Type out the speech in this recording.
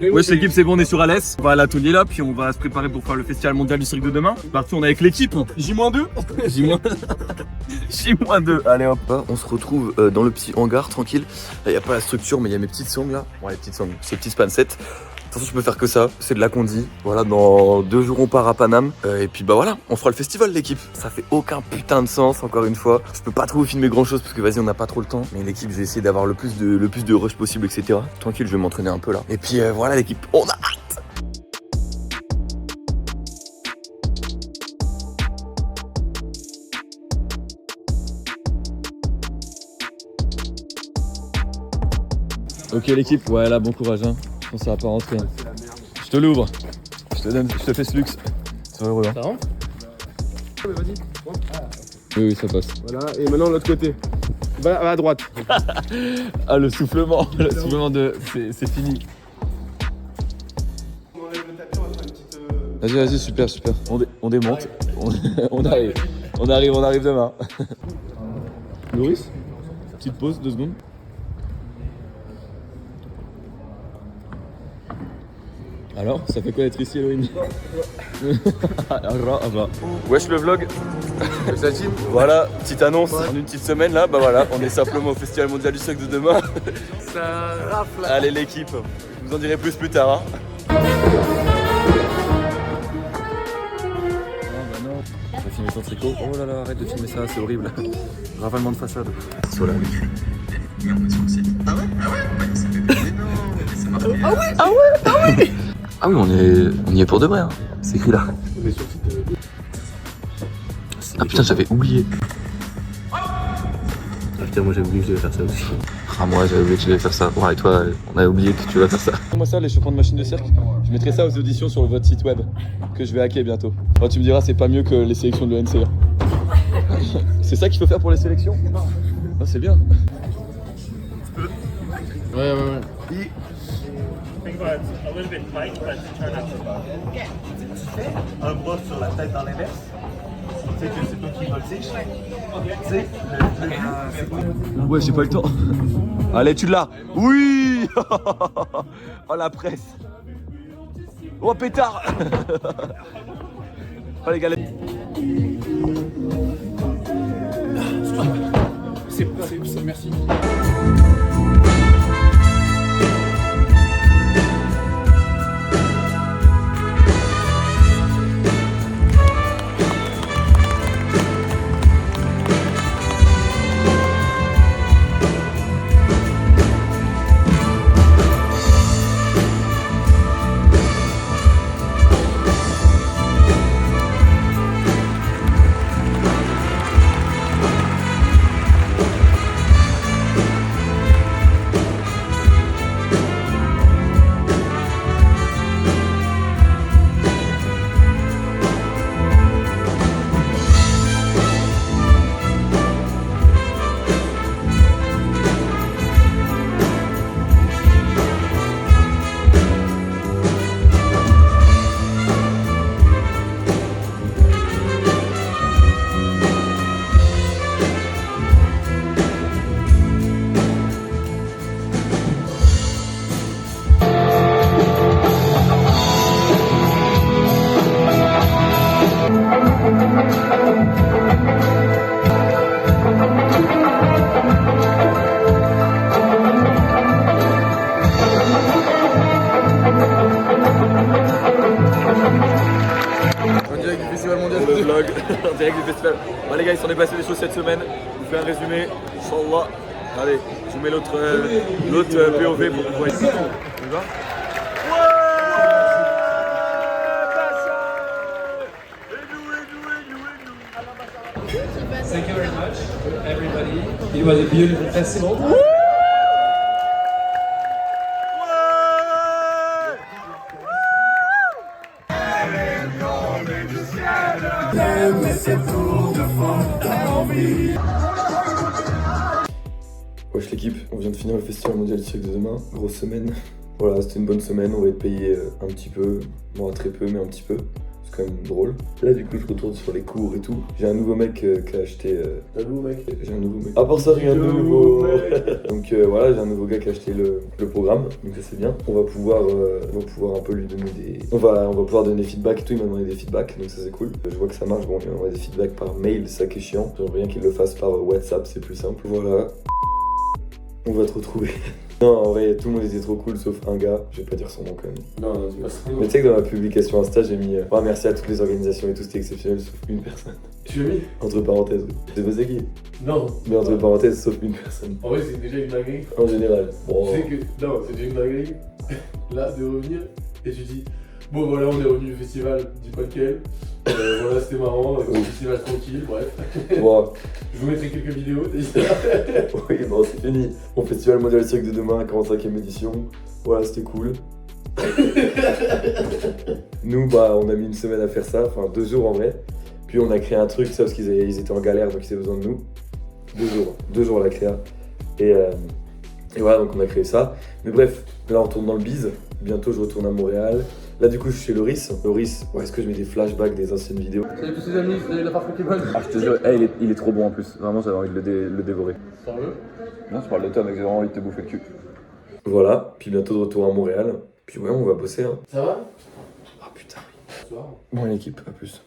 Wesh l'équipe, c'est bon, on est sur Alès. On va à l'atelier là, puis on va se préparer pour faire le festival mondial du cirque de demain. Parti, on est avec l'équipe. J-2. J-2. Allez hop. On se retrouve dans le petit hangar tranquille. Là, il n'y a pas la structure, mais il y a mes petites sangles là. Ouais, les petites sangles, ces petits span-sets. De toute façon, je peux faire que ça. C'est de la condi. Voilà, dans 2 jours, on part à Paname. Et puis, bah voilà, on fera le festival, l'équipe. Ça fait aucun putain de sens, encore une fois. Je peux pas trop filmer grand chose parce que, vas-y, on n'a pas trop le temps. Mais l'équipe, je vais essayer d'avoir le plus de rush possible, etc. Tranquille, je vais m'entraîner un peu là. Et puis, voilà, l'équipe, on a hâte. Ok l'équipe, ouais là, bon courage hein. Je pense que ça va pas rentrer. Hein. Je te l'ouvre. Je te fais ce luxe. C'est heureux hein. Ça rentre? Vas-y. Oui, ça passe. Voilà, et maintenant l'autre côté. Va à droite. Ah le soufflement, c'est fini. Vas-y, super. On démonte. On arrive demain. Loris, petite pause, 2 secondes. Alors, ça fait quoi d'être ici, Elohim? Wesh le vlog. Voilà, petite annonce. En une petite semaine là, bah voilà, on est simplement au Festival mondial du cirque de demain. Ça rafle. Allez l'équipe, je vous en dirai plus tard. Hein. On va filmer ton tricot. Oh là là, arrête de filmer ça, c'est horrible. Ravalement de façade. Voilà. Ah oui, on y est pour de vrai. Hein. C'est écrit là. Ah putain, j'avais oublié. Ah putain, moi j'avais oublié que je devais faire ça aussi. Ah moi j'avais oublié que je devais faire ça. Ouais, et toi, on avait oublié que tu vas faire ça. Moi ça, l'échauffement de machine de cirque, je mettrai ça aux auditions sur votre site web que je vais hacker bientôt. Alors, tu me diras, c'est pas mieux que les sélections de l'ONCA. C'est ça qu'il faut faire pour les sélections? Ah, c'est bien. Ouais. Think about it, a little bit tight, but turn out. Un bras sur la tête dans l'inverse. Tu sais que c'est toi qui voltige. Tu sais, Ouais, j'ai pas eu le temps. Allez, tu l'as. Oui. Oh, la presse. Oh, pétard. Oh, les gars. C'est merci. En direct du festival. Bon, les gars, il s'en est passé des choses cette semaine. Je vous fais un résumé. Inch'Allah. Allez, je vous mets l'autre POV pour que vous voyez. On y va? Thank you very much, everybody. It was a beautiful festival. Wesh l'équipe, on vient de finir le festival mondial du cirque de demain, grosse semaine. Voilà, c'était une bonne semaine, on va être payé un petit peu, bon très peu mais un petit peu. c'est quand même drôle. Là du coup je retourne sur les cours et tout. J'ai un nouveau mec qui a acheté... Un nouveau mec. J'ai un nouveau mec. À part ça, rien de nouveau. Donc voilà, j'ai un nouveau gars qui a acheté le programme, donc ça c'est bien. On va pouvoir un peu lui donner des... On va pouvoir donner des feedbacks et tout, il m'a demandé des feedbacks, donc ça c'est cool. Je vois que ça marche, bon, il m'a demandé des feedbacks par mail, ça qui est chiant. J'aimerais bien qu'il le fasse par WhatsApp, c'est plus simple. Voilà. On va te retrouver. Non, en vrai, tout le monde était trop cool, sauf un gars, je vais pas dire son nom quand même. Non, c'est pas ça. Mais tu sais que dans ma publication Insta, j'ai mis oh, merci à toutes les organisations et tout, c'était exceptionnel, sauf une personne. Tu l'as mis? Entre parenthèses, c'est pas ça qui. Non. Mais entre parenthèses, sauf une personne. En vrai, c'est déjà une dinguerie. En général. Bon. Tu sais que. Non, c'est déjà une dinguerie. Là, de revenir et tu dis bon, voilà, on est revenu au festival, dis pas lequel. Voilà, c'était marrant, un festival tranquille, bref. Bon. Je vous mettrai quelques vidéos. Oui, bon, c'est fini. Mon festival mondial cirque de demain, 45e édition. Voilà, c'était cool. Nous, bah, on a mis une semaine à faire ça, enfin 2 jours en vrai. Puis on a créé un truc, ça parce qu'ils étaient en galère, donc ils avaient besoin de nous. 2 jours à la créa. Et voilà, donc on a créé ça. Mais bref, là on retourne dans le bise. Bientôt je retourne à Montréal. Là du coup je suis chez Loris. Loris, ouais, est-ce que je mets des flashbacks des anciennes vidéos? Salut tous ses amis, salut la parfaite Pokémon. Ah, je te jure, il est trop bon en plus. Vraiment, j'avais envie de le dévorer. Sérieux? Non, je parle de toi, mec, j'ai vraiment envie de te bouffer le cul. Voilà, puis bientôt de retour à Montréal. Puis ouais, on va bosser. Hein. Ça va? Ah putain. Bonsoir. Bon l'équipe, à plus.